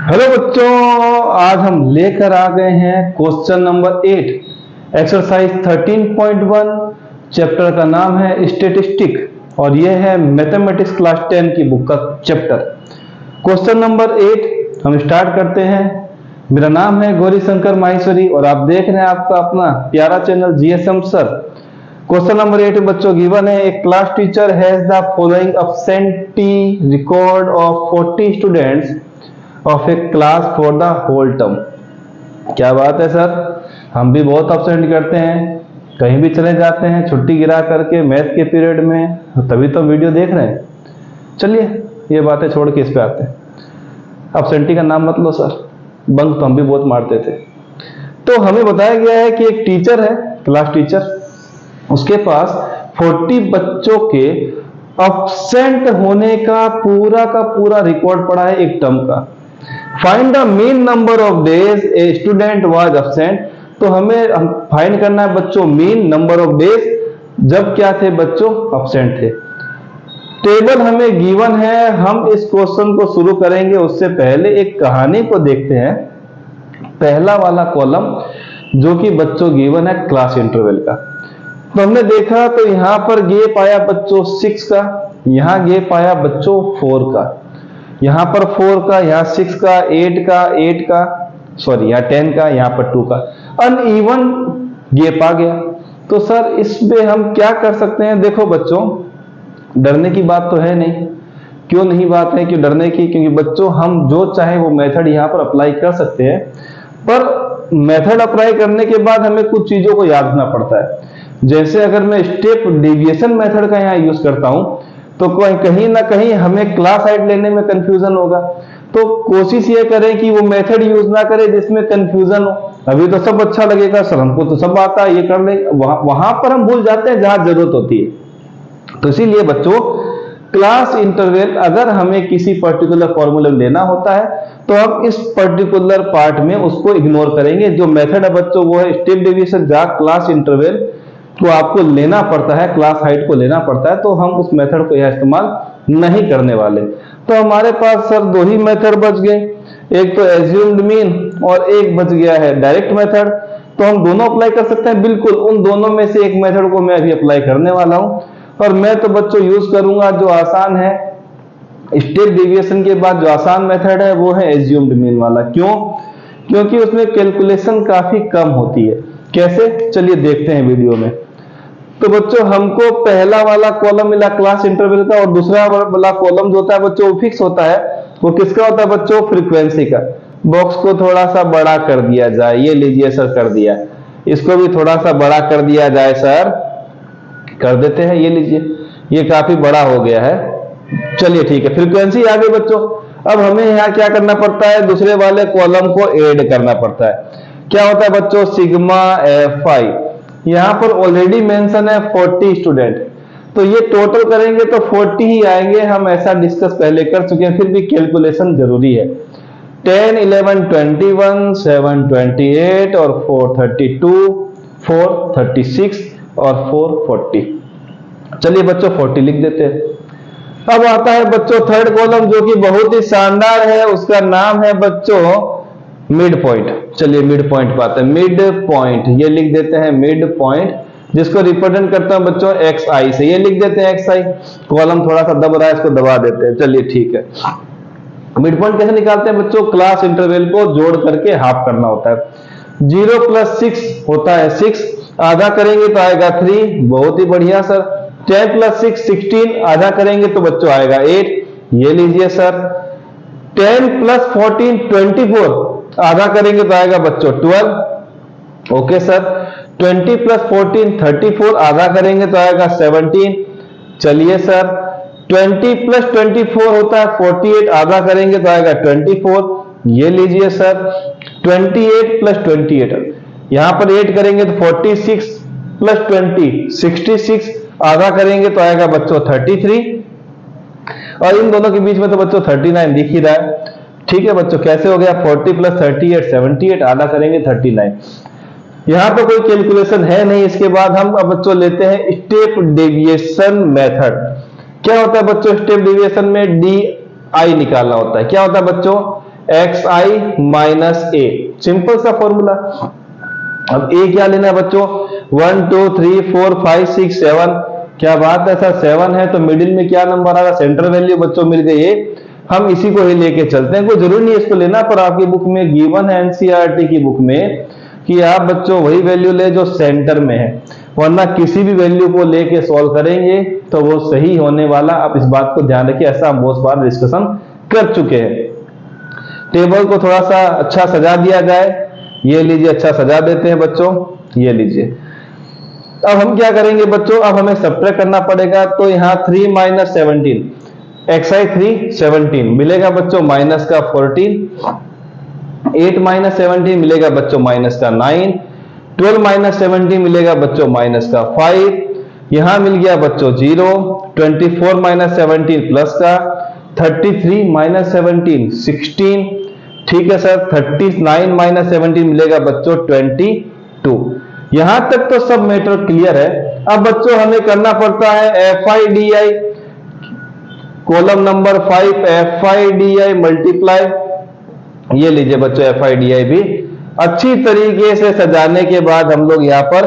Hello बच्चों, आज हम लेकर आ गए हैं क्वेश्चन नंबर 8 एक्सरसाइज 13.1। चैप्टर का नाम है स्टेटिस्टिक और यह है मैथमेटिक्स क्लास 10 की बुक का चैप्टर। क्वेश्चन नंबर 8 हम स्टार्ट करते हैं। मेरा नाम है गौरी शंकर माहेश्वरी और आप देख रहे हैं आपका अपना प्यारा channel GSM sir. Question number 8 बच्चों गिवन है, एक class teacher has the following absentee record of 40 students of a class for the whole term. क्या बात है सर, हम भी बहुत अब्सेंट करते हैं, कहीं भी चले जाते हैं छुट्टी गिरा करके मैथ के पीरियड में, तभी तो वीडियो देख रहे हैं। चलिए ये बातें छोड़ के इस पे आते हैं। अब्सेंटी का नाम मत लो सर, बंक तो हम भी बहुत मारते थे। तो हमें बताया गया है कि एक टीचर है, क्लास टीचर, उसके पास 40 बच्चों के अब्सेंट होने का पूरा रिकॉर्ड पड़ा है एक टर्म का। Find the mean number of days a student was absent. तो हमें फाइंड करना है बच्चों मीन नंबर ऑफ डेज जब क्या थे बच्चों, अब्सेंट थे। टेबल हमें गिवन है, हम इस क्वेश्चन को शुरू करेंगे उससे पहले एक कहानी को देखते हैं। पहला वाला कॉलम जो कि बच्चों गिवन है क्लास इंटरवल का, तो हमने देखा तो यहां पर गैप आया बच्चों 6 का, यहां गैप आया बच्चों 4 का, यहां पर 4 का, यहां 6 का, 8 का सॉरी यहां 10 का, यहां पर 2 का, अनइवन गैप आ गया। तो सर इसमें हम क्या कर सकते हैं? देखो बच्चों, डरने की बात तो है नहीं। क्यों नहीं बात है क्यों डरने की? क्योंकि बच्चों हम जो चाहे वो मेथड यहां पर अप्लाई कर सकते हैं, पर मेथड अप्लाई करने के बाद हमें कुछ चीजों को याद रखना पड़ता है। जैसे अगर मैं स्टेप डेविएशन मेथड का यहां यूज करता हूं तो कहीं ना कहीं हमें क्लास हाइट लेने में कंफ्यूजन होगा। तो कोशिश ये करें कि वो मेथड यूज ना करें जिसमें कंफ्यूजन हो। अभी तो सब अच्छा लगेगा सर, हमको तो सब आता है, ये कर ले, वहां पर हम भूल जाते हैं जहां जरूरत होती है। तो इसीलिए बच्चों क्लास इंटरवल अगर हमें किसी पर्टिकुलर फॉर्मूले में लेना होता है तो हम इस पर्टिकुलर पार्ट में उसको इग्नोर करेंगे। जो मेथड है बच्चों वो है स्टेप डेविएशन, जहां क्लास इंटरवल को आपको लेना पड़ता है, क्लास हाइट को लेना पड़ता है, तो हम उस मेथड को यह इस्तेमाल नहीं करने वाले। तो हमारे पास सर 2 ही मेथड बच गए, एक तो एज्यूम्ड मीन और एक बच गया है डायरेक्ट मेथड। तो हम दोनों अप्लाई कर सकते हैं, बिल्कुल उन दोनों में से एक मेथड को मैं अभी अप्लाई करने वाला हूं। और मैं तो बच्चों यूज करूंगा जो आसान है, स्टेप डेविएशन के बाद जो आसान मेथड है वो है एज्यूम्ड मीन वाला। क्यों? क्योंकि उसमें कैलकुलेशन काफी कम होती है। कैसे? चलिए देखते हैं वीडियो में। तो बच्चों हमको पहला वाला कॉलम मिला क्लास इंटरवल का, और दूसरा वाला कॉलम जो होता है बच्चों वो फिक्स होता है। वो किसका होता है बच्चों? फ्रीक्वेंसी का। बॉक्स को थोड़ा सा बड़ा कर दिया जाए, ये लीजिए सर कर दिया। इसको भी थोड़ा सा बड़ा कर दिया जाए सर, कर देते हैं, ये लीजिए, ये काफी बड़ा हो गया है। चलिए ठीक है, फ्रीक्वेंसी आ गई बच्चों। अब हमें यहाँ क्या करना पड़ता है? दूसरे वाले कॉलम को ऐड करना पड़ता है। क्या होता है बच्चों? Sigma Fi। यहां पर ऑलरेडी मेंशन है 40 स्टूडेंट, तो ये टोटल करेंगे तो 40 ही आएंगे। हम ऐसा डिस्कस पहले कर चुके हैं, फिर भी कैलकुलेशन जरूरी है। 10 11 21 7 28 और 4 32 4 36 और 4 40। चलिए बच्चों 40 लिख देते हैं। अब आता है बच्चों थर्ड कॉलम जो कि बहुत ही शानदार है, उसका नाम है बच्चों मिड पॉइंट। चलिए मिड पॉइंट पाते हैं, मिड पॉइंट ये लिख देते हैं मिड पॉइंट, जिसको रिप्रेजेंट करता हूं बच्चों xi से, ये लिख देते हैं xi। कॉलम थोड़ा सा दब रहा है, इसको दबा देते हैं। चलिए ठीक है, मिड पॉइंट कैसे निकालते हैं बच्चों? क्लास इंटरवल को जोड़ करके हाफ करना होता है। 0 + 6 होता है 6, आधा करेंगे तो आएगा 3, बहुत ही बढ़िया सर। 10 + 6 16, आधा करेंगे तो बच्चों आएगा 8, ये लीजिए सर। 10 + 14 24, आधा करेंगे तो आएगा बच्चों 12, ओके सर। 20 + 14 34, आधा करेंगे तो आएगा 17। चलिए सर 20 + 24 होता है 48, आधा करेंगे तो आएगा 24, ये लीजिए सर। 28 + 28, यहां पर 8 करेंगे तो 46 + 20 66, आधा करेंगे तो आएगा बच्चों 33, और इन दोनों के बीच में तो बच्चों 39 दिख ही रहा है। ठीक है बच्चों, कैसे हो गया? 40 + 38 78, आधा करेंगे 39। यहां पर कोई कैलकुलेशन है नहीं। इसके बाद हम अब बच्चों लेते हैं स्टेप डेविएशन मेथड। क्या होता है बच्चों स्टेप डेविएशन में? DI निकालना होता है। क्या होता है बच्चों? xi माइनस ए, सिंपल सा फॉर्मूला। अब ए क्या लेना है बच्चों, 1 2 3 4 5 6 7, क्या बात है सर 7 है तो मिडिल में क्या नंबर आ रहा, सेंटर वैल्यू बच्चों मिल गई है। हम इसी को ही लेके चलते हैं, कोई जरूरी नहीं है इसको लेना, पर आपकी बुक में गिवन है एनसीईआरटी की बुक में कि आप बच्चों वही वैल्यू ले जो सेंटर में है, वरना किसी भी वैल्यू को लेके सॉल्व करेंगे तो वो सही होने वाला। आप इस बात को ध्यान रखिए, ऐसा हम बहुत बार डिस्कशन कर चुके हैं। टेबल को थोड़ा सा अच्छा सजा दिया जाए, ये लीजिए अच्छा सजा देते हैं बच्चों, ये लीजिए। अब हम क्या करेंगे बच्चों, अब हमें सब्ट्रैक्ट करना पड़ेगा, तो यहाँ 3 माइनस 17, xi 3 17 मिलेगा बच्चों माइनस का 14, 8 माइनस 17 मिलेगा बच्चों माइनस का 9, 12 माइनस 17 मिलेगा बच्चों माइनस का 5, यहां मिल गया बच्चों 0, 24 माइनस 17 प्लस का 33 माइनस 17 16, ठीक है सर, 39 माइनस 17 मिलेगा बच्चों 22। यहां तक तो सब मैटर क्लियर है। अब बच्चों हमें करना पड़ता है FIDI, column number 5 FIDI multiply, ये लीजिए बच्चों FIDI भी अच्छी तरीके से सजाने के बाद हम लोग यहां पर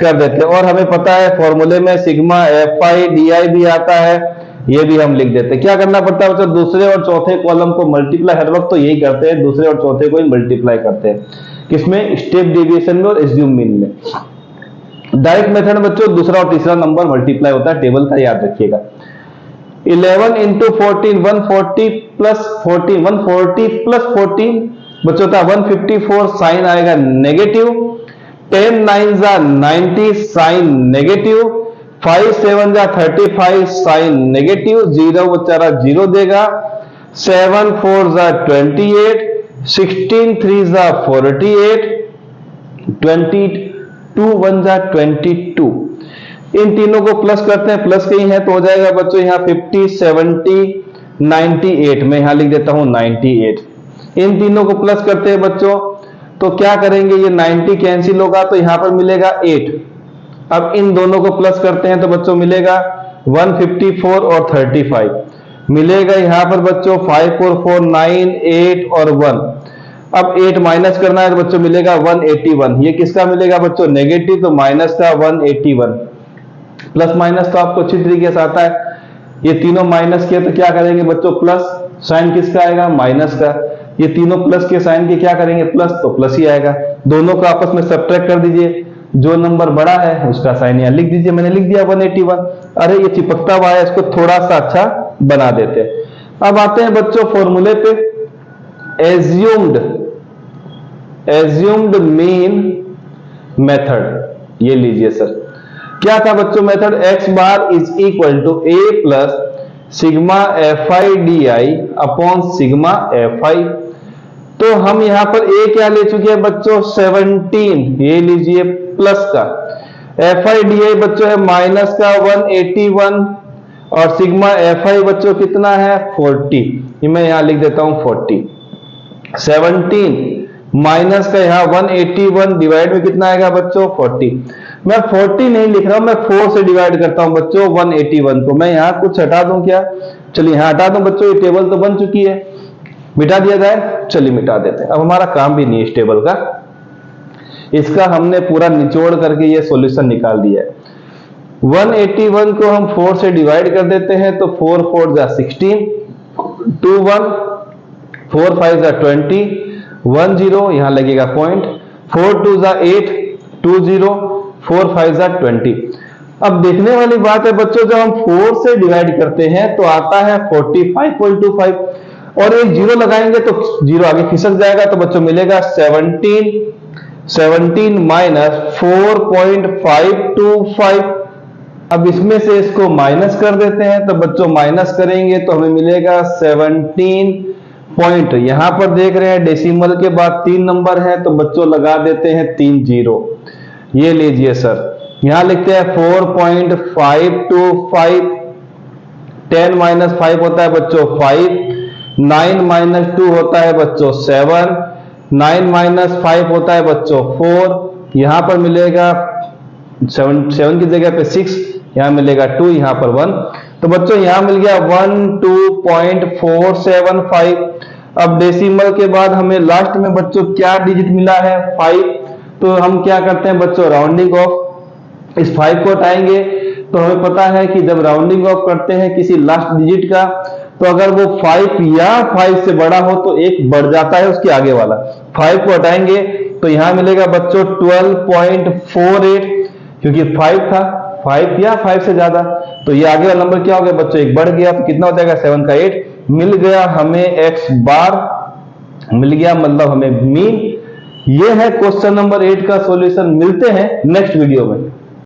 कर देते हैं। और हमें पता है फॉर्मूले में सिग्मा FIDI भी आता है, ये भी हम लिख देते हैं। क्या करना पड़ता है बच्चों, दूसरे और चौथे कॉलम को मल्टीप्लाई, हर वक्त तो यही करते हैं, दूसरे और चौथे को ही मल्टीप्लाई करते हैं, किसमें, स्टेप डेविएशन में और एज्यूम मीन में। डायरेक्ट मेथड में बच्चों दूसरा और तीसरा नंबर मल्टीप्लाई होता है, टेबल का याद रखिएगा। 11 इंटू 14 140 प्लस 14 140 प्लस 14 बच्चों का 154, साइन आएगा नेगेटिव, 10 9 जा 90 साइन नेगेटिव, 5 7 जा 35 साइन नेगेटिव, 0 बेचारा 0 देगा, 7 4 जा 28, 16 3 जा 48, 22 1 जा 22। इन तीनों को प्लस करते हैं, प्लस कहीं है तो हो जाएगा बच्चों यहाँ 50 70 98, मैं यहां लिख देता हूं 98। इन तीनों को प्लस करते हैं बच्चों, तो क्या करेंगे, ये 90 कैंसिल होगा तो यहां पर मिलेगा 8। अब इन दोनों को प्लस करते हैं तो बच्चों मिलेगा 154 और 35 मिलेगा यहां पर बच्चों 5 4 4 9 8 और 1। अब 8 माइनस करना है तो बच्चों मिलेगा 181, ये किसका मिलेगा बच्चों, नेगेटिव, तो माइनस का 181। प्लस माइनस तो आपको अच्छी तरीके से आता है, ये तीनों माइनस किया तो क्या करेंगे बच्चों, प्लस, साइन किसका आएगा, माइनस का, ये तीनों प्लस के साइन के क्या करेंगे, प्लस, तो प्लस ही आएगा। दोनों को आपस में सब्ट्रैक्ट कर दीजिए, जो नंबर बड़ा है उसका साइन यहां लिख दीजिए, मैंने लिख दिया 181। अरे ये चिपकता हुआ है, इसको थोड़ा सा अच्छा बना देते हैं। अब आते हैं बच्चों फॉर्मूले पे, एज्यूम्ड मीन मेथड, ये लीजिए सर, क्या था बच्चों method, x bar is equal to a plus sigma FIDI upon sigma FI। तो हम यहां पर a क्या ले चुके हैं बच्चों, 17, ये लीजिए प्लस का, FIDI बच्चों है माइनस का 181 और सिग्मा FI बच्चों कितना है 40, ये मैं यहां लिख देता हूं 40। 17 माइनस का यहाँ 181 डिवाइड में कितना आएगा बच्चों 40। मैं 40 नहीं लिख रहा हूं, मैं 4 से डिवाइड करता हूं बच्चों 181 को। मैं यहां कुछ हटा दूं क्या, चलिए यहां हटा दूं बच्चों, ये टेबल तो बन चुकी है, मिटा दिया जाए, चलिए मिटा देते हैं। अब हमारा काम भी नहीं है इस टेबल का, इसका हमने पूरा निचोड़ करके ये सॉल्यूशन निकाल दिया है। 181 को हम 4 से डिवाइड कर देते हैं तो 4 4 जा 16, 2 1 4 5 जा 20, 1 0 यहां लगेगा पॉइंट, 4 2 जा 8, 2 0, 4 5 जा 20। अब देखने वाली बात है बच्चों, जब हम 4 से डिवाइड करते हैं तो आता है 45.25 और एक 0 लगाएंगे तो 0 आगे खिसक जाएगा, तो बच्चों मिलेगा 17 माइनस 4.525। अब इसमें से इसको माइनस कर देते हैं, तो बच्चों माइनस करेंगे तो हमें मिलेगा 17 पॉइंट, यहां पर देख रहे हैं डेसिमल के बाद 3 नंबर है तो बच्चों लगा देते हैं 3 0। ये लीजिए सर, यहां लिखते हैं 4.525, 10 माइनस 5 होता है बच्चों 5, 9 माइनस 2 होता है बच्चों 7, 9 माइनस 5 होता है बच्चों 4, यहां पर मिलेगा 7 की जगह पे 6, यहां मिलेगा 2, यहां पर 1, तो बच्चों यहां मिल गया 12.475। अब डेसिमल के बाद हमें लास्ट में बच्चों क्या डिजिट मिला है 5, तो हम क्या करते हैं बच्चों राउंडिंग ऑफ। इस 5 को हटाएंगे तो हमें पता है कि जब राउंडिंग ऑफ करते हैं किसी लास्ट डिजिट का, तो अगर वो 5 या 5 से बड़ा हो तो एक बढ़ जाता है उसके आगे वाला। 5 को हटाएंगे तो यहां मिलेगा बच्चों 12.48, क्योंकि 5 था, 5 या 5 से ज्यादा, तो ये आगे वाला नंबर क्या हो गया बच्चों, एक बढ़ गया, तो कितना हो जाएगा 7 का 8 मिल गया हमें, x बार मिल गया, मतलब हमें मीन। ये है क्वेश्चन नंबर 8 का सॉल्यूशन। मिलते हैं नेक्स्ट वीडियो में।